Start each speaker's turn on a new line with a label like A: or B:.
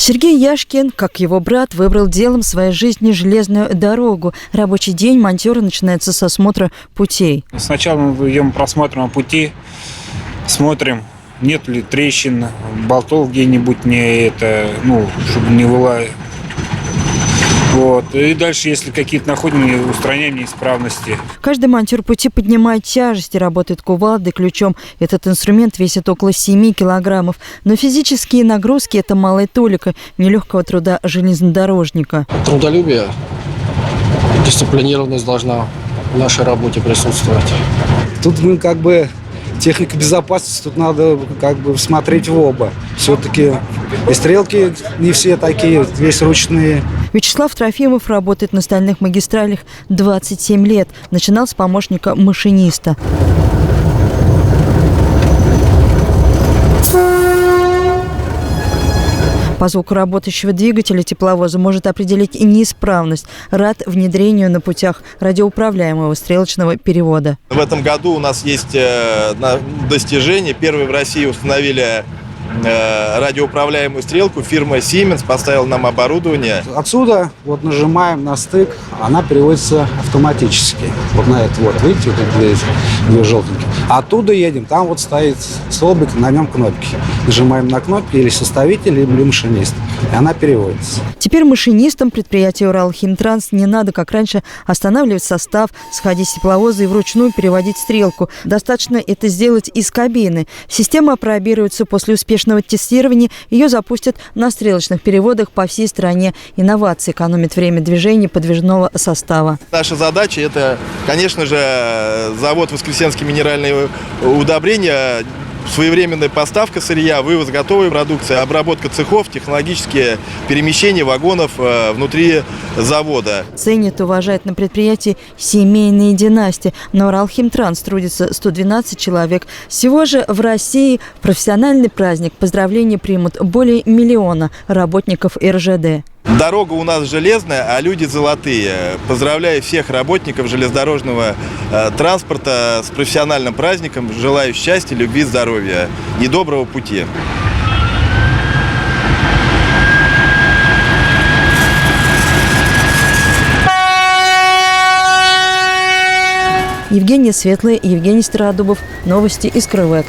A: Сергей Яшкин, как его брат, выбрал делом своей жизни железную дорогу. Рабочий день монтера начинается с осмотра путей.
B: Сначала мы идем просматриваем пути, смотрим, нет ли трещин, болтов где-нибудь чтобы не было. И дальше, если какие-то находим, устраняем неисправности.
A: Каждый монтер пути поднимает тяжести, работает кувалдой, ключом. Этот инструмент весит около 7 килограммов. Но физические нагрузки – это малая толика нелегкого труда железнодорожника.
C: Трудолюбие, дисциплинированность должна в нашей работе присутствовать.
D: Тут мы техника безопасности, тут надо смотреть в оба. Все-таки и стрелки не все такие, весь ручные.
A: Вячеслав Трофимов работает на стальных магистралях 27 лет. Начинал с помощника машиниста. По звуку работающего двигателя тепловоза может определить и неисправность. Рад внедрению на путях радиоуправляемого стрелочного перевода.
E: В этом году у нас есть достижение. Первые в России установили радиоуправляемую стрелку. Фирма Siemens поставила нам оборудование.
D: Отсюда нажимаем на стык, она переводится автоматически. На это видите, две желтенькие. Оттуда едем, там стоит столбик, на нем кнопки. Нажимаем на кнопки или составитель, или машинист. И она переводится.
A: Теперь машинистам предприятия «Уралхимтранс» не надо, как раньше, останавливать состав, сходить с тепловоза и вручную переводить стрелку. Достаточно это сделать из кабины. Система опробируется после успешного тестирования. Ее запустят на стрелочных переводах по всей стране. Инновации экономят время движения подвижного состава.
E: Наша задача – это, конечно же, завод «Воскресенские минеральные удобрения», своевременная поставка сырья, вывоз готовой продукции, обработка цехов, технологические перемещения вагонов внутри завода.
A: Ценят и уважают на предприятии семейные династии. На Уралхимтранс трудится 112 человек. Всего же в России профессиональный праздник. Поздравления примут более 1 миллиона работников РЖД.
E: Дорога у нас железная, а люди золотые. Поздравляю всех работников железнодорожного транспорта с профессиональным праздником. Желаю счастья, любви, здоровья и доброго пути.
A: Евгения Светлая, Евгений Стародубов. Новости из Крывэк.